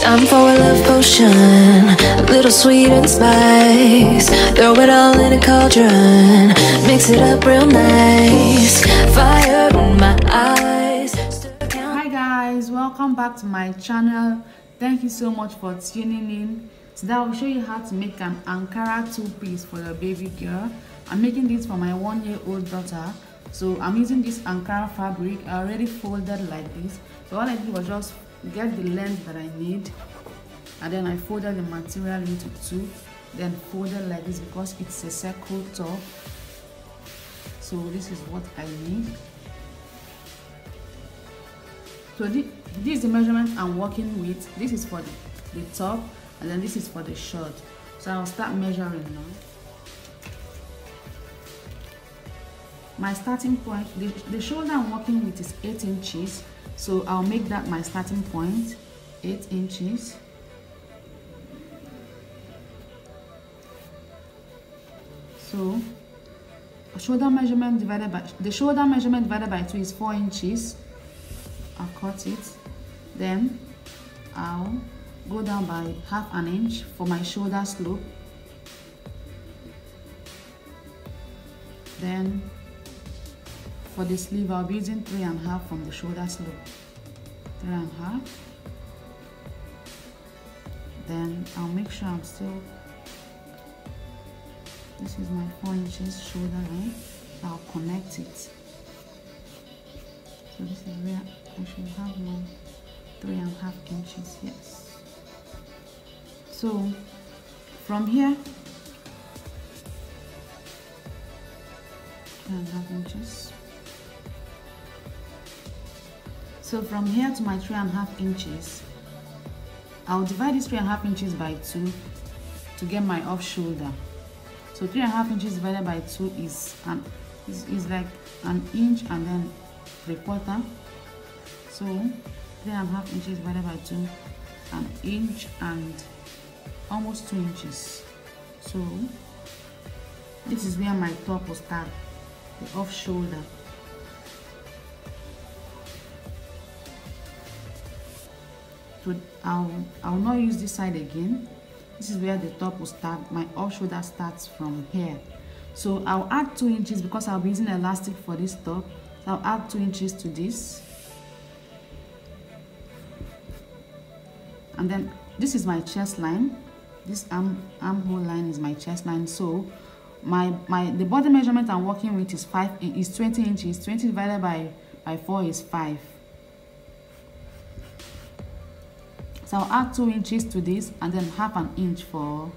Time for a love potion, a little sweet and spice. Throw it all in a cauldron, mix it up real nice. Fire in my eyes. Hi guys, welcome back to my channel. Thank you so much for tuning in. Today I will show you how to make an Ankara two-piece for your baby girl. I'm making this for my 1-year-old daughter. So I'm using this Ankara fabric. I already folded like this. So all I did was just get the length that I need, and then I folded the material into two, then folded like this because it's a circle top. So this is what I need. So this is the measurement I'm working with. This is for the top, and then this is for the short. So I'll start measuring now. My starting point, the shoulder I'm working with is 8 inches. So I'll make that my starting point, 8 inches. So shoulder measurement divided by 2 is 4 inches. I'll cut it. Then I'll go down by ½ an inch for my shoulder slope. Then for the sleeve, I'll be using 3½ from the shoulder slope. 3½. Then I'll make sure I'm still. This is my 4 inches shoulder line. I'll connect it. So this is where I should have my 3½ inches. Yes. So from here, 3½ inches. So from here to my 3½ inches, I'll divide this 3½ inches by 2 to get my off shoulder. So 3½ inches divided by 2 is like an inch and then 3/4. So 3½ inches divided by 2, an inch and almost 2 inches. So this is where my top will start, the off shoulder. So I'll not use this side again. This is where the top will start. My off shoulder starts from here. So I'll add 2 inches because I'll be using elastic for this top. So I'll add 2 inches to this. And then this is my chest line. This armhole line is my chest line. So the body measurement I'm working with is 20 inches. 20 divided by 4 is 5. So I'll add 2 inches to this and then ½ an inch for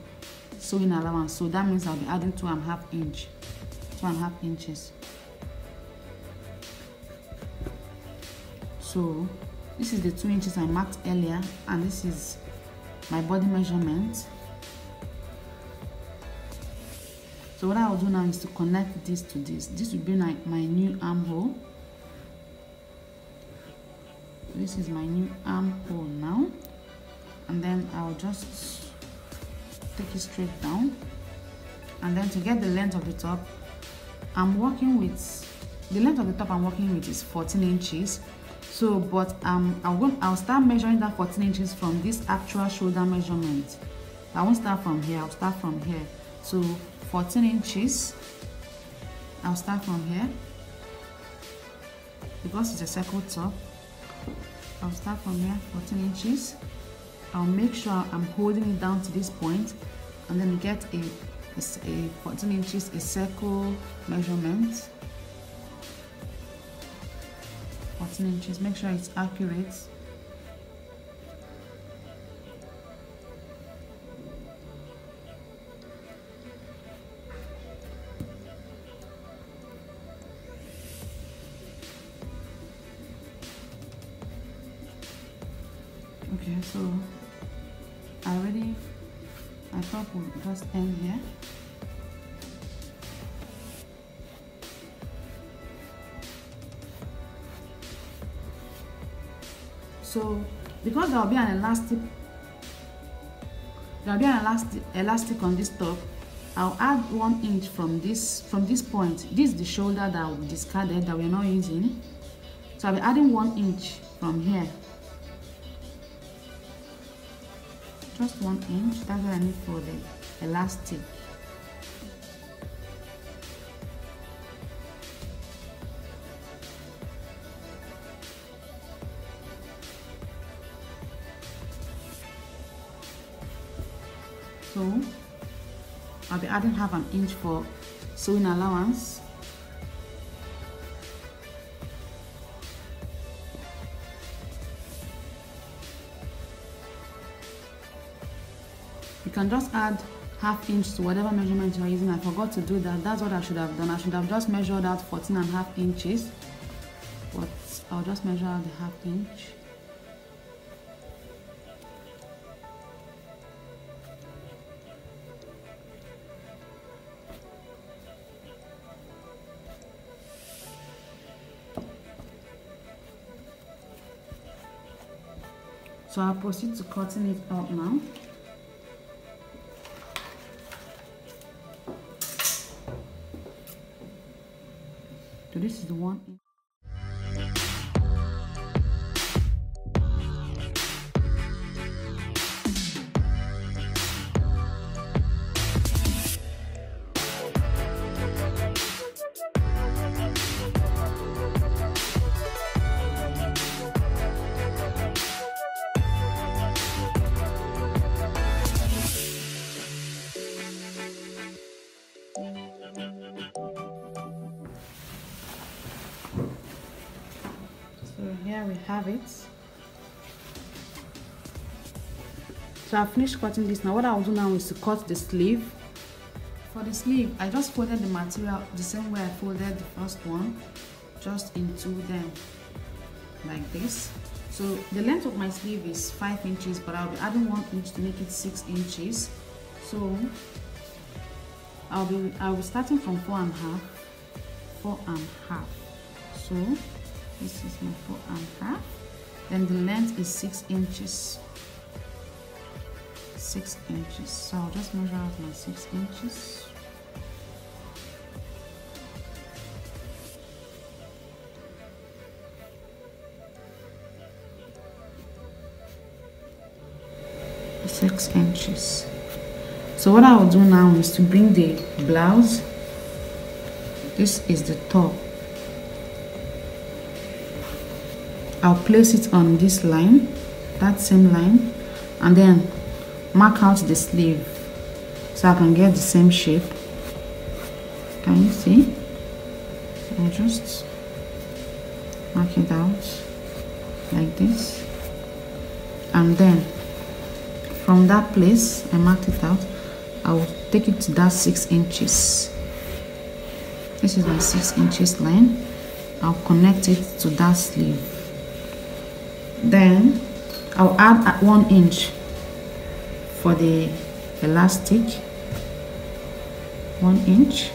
sewing allowance. So that means I'll be adding 2½ inches. So this is the 2 inches I marked earlier, and this is my body measurement. So what I will do now is to connect this to this. This will be my new armhole. This is my new armhole now. And then I'll just take it straight down, and then to get the length of the top, the length of the top I'm working with is 14 inches. So but I'll start measuring that 14 inches from this actual shoulder measurement. I won't start from here, I'll start from here. So 14 inches, I'll start from here because it's a circle top. I'll start from here, 14 inches. I'll make sure I'm holding it down to this point, and then get a 14 inches, a circle measurement. 14 inches, make sure it's accurate. Okay, so I thought we'll just end here. So because there will be an elastic on this top, I'll add 1 inch from this point. This is the shoulder that we discarded that we're not using. So I'll be adding 1 inch from here. Just 1 inch. That's what I need for the elastic. So I'll be adding half an inch for sewing allowance. You can just add half inch to whatever measurement you're using. I forgot to do that. That's what I should have done. I should have just measured out 14.5 inches, but I'll just measure out the half inch. So I'll proceed to cutting it out now. So this is the 1 inch. So here we have it. So I've finished cutting this. Now what I'll do now is to cut the sleeve. For the sleeve, I just folded the material the same way I folded the first one, just into them like this. So the length of my sleeve is 5 inches, but I'll be adding 1 inch to make it 6 inches. So I'll be starting from 4.5. So this is my 4.5. Then the length is 6 inches. 6 inches. So I'll just measure out my 6 inches. So what I will do now is to bring the blouse. This is the top. I'll place it on this line, that same line, and then mark out the sleeve so I can get the same shape. Can you see? I'll just mark it out like this, and then from that place I marked it out, I will take it to that 6 inches. This is my 6 inches line. I'll connect it to that sleeve. Then I'll add 1 inch for the elastic. 1 inch,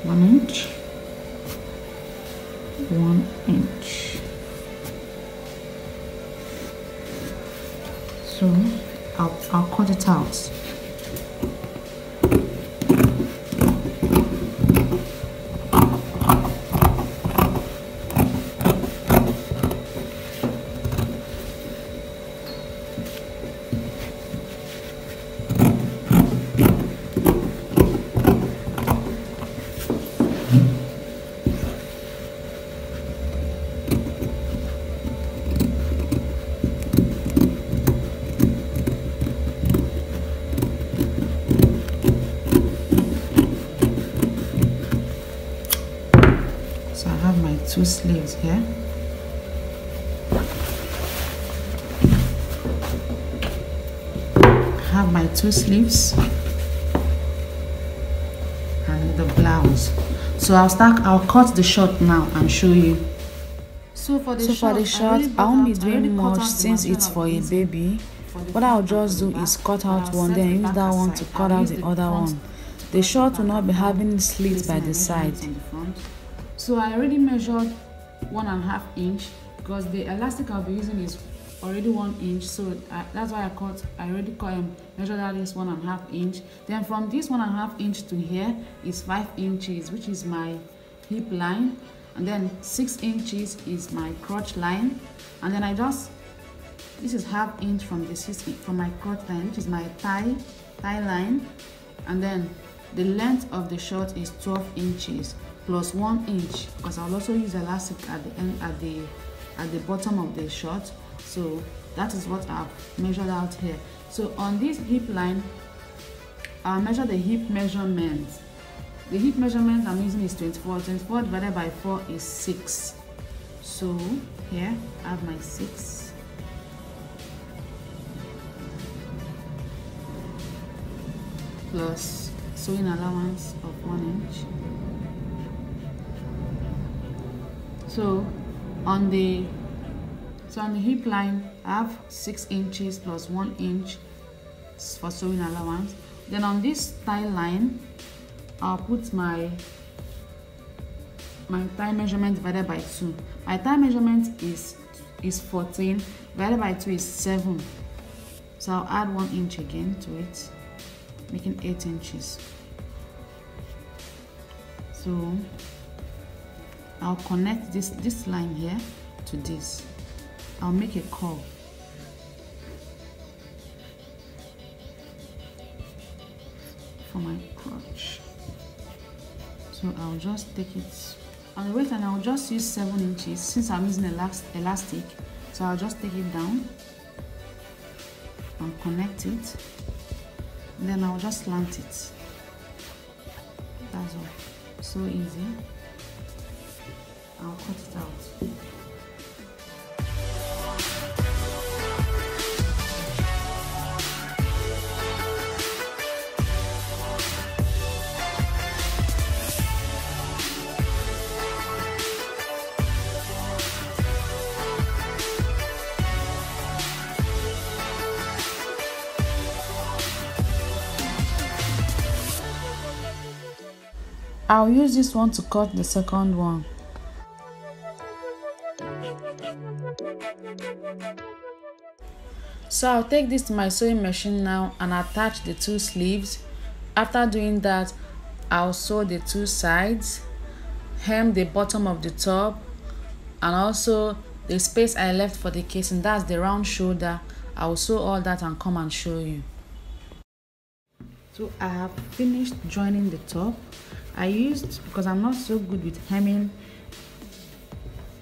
1 inch, 1 inch. So I'll cut it out. So I have my 2 sleeves here. I have my 2 sleeves and the blouse. So I'll cut the short now and show you. So for the short, I won't be doing much since it's for a baby. What I'll just do is cut out one, then use that one to cut out the other one. The short will not be having slits by the side. So I already measured 1.5 inch because the elastic I'll be using is already 1 inch, so that's why I already measured out this 1.5 inch. Then from this 1.5 inch to here is 5 inches, which is my hip line, and then 6 inches is my crotch line, and then this is ½ inch from from my crotch line, which is my thigh line, and then the length of the short is 12 inches plus 1 inch, because I'll also use elastic at the end, at the bottom of the short. So that is what I've measured out here. So on this hip line, I'll measure the hip measurement. The hip measurement I'm using is 24. 24 divided by 4 is 6. So here I have my 6. Plus sewing allowance of 1 inch. So on the hip line, I have 6 inches plus 1 inch for sewing allowance. Then on this thigh line, I'll put my thigh measurement divided by 2. My thigh measurement is 14, divided by 2 is 7. So I'll add 1 inch again to it, making 8 inches. So I'll connect this line here to this. I'll make a curve. For my crotch. So I'll just take it on the waist, and I'll just use 7 inches since I'm using elastic. So I'll just take it down and connect it. And then I'll just slant it. That's all. So easy. I'll cut it out. I'll use this one to cut the second one. So I'll take this to my sewing machine now and attach the 2 sleeves. After doing that, I'll sew the 2 sides, hem the bottom of the top, and also the space I left for the casing, that's the round shoulder. I'll sew all that and come and show you. So I have finished joining the top. Because I'm not so good with hemming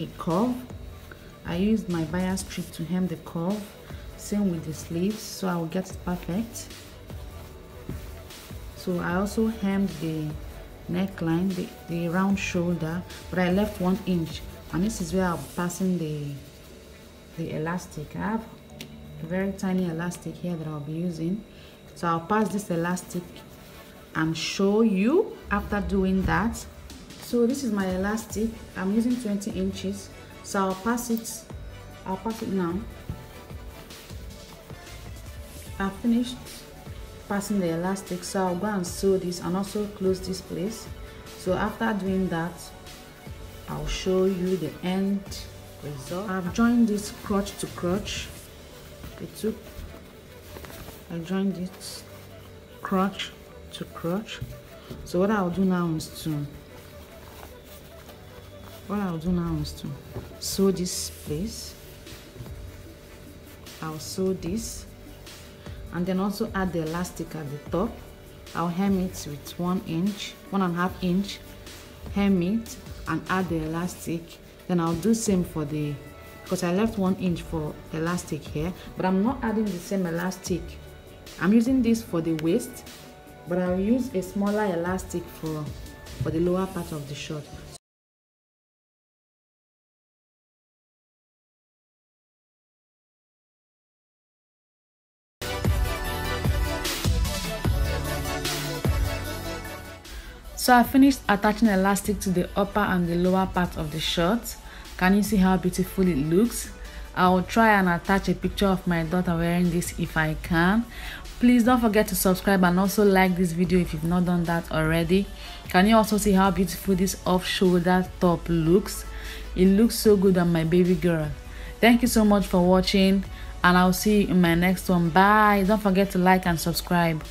a curve, I used my bias strip to hem the curve. Same with the sleeves, so I will get it perfect. So I also hemmed the neckline, the round shoulder, but I left 1 inch, and this is where I'm passing the elastic. I have a very tiny elastic here that I'll be using, so I'll pass this elastic and show you after doing that. So this is my elastic. I'm using 20 inches, so I'll pass it now. I've finished passing the elastic, so I'll go and sew this and also close this place. So after doing that, I'll show you the end result. I've joined this crotch to crotch. I joined it crotch to crotch. So what I'll do now is to sew this place. I'll sew this and then also add the elastic at the top. I'll hem it with 1 inch, 1.5 inch, hem it and add the elastic. Then I'll do same for because I left 1 inch for elastic here, but I'm not adding the same elastic. I'm using this for the waist, but I'll use a smaller elastic for the lower part of the short. So I finished attaching elastic to the upper and the lower part of the short. Can you see how beautiful it looks? I will try and attach a picture of my daughter wearing this if I can. Please don't forget to subscribe and also like this video if you've not done that already. Can you also see how beautiful this off-shoulder top looks? It looks so good on my baby girl. Thank you so much for watching, and I'll see you in my next one. Bye. Don't forget to like and subscribe.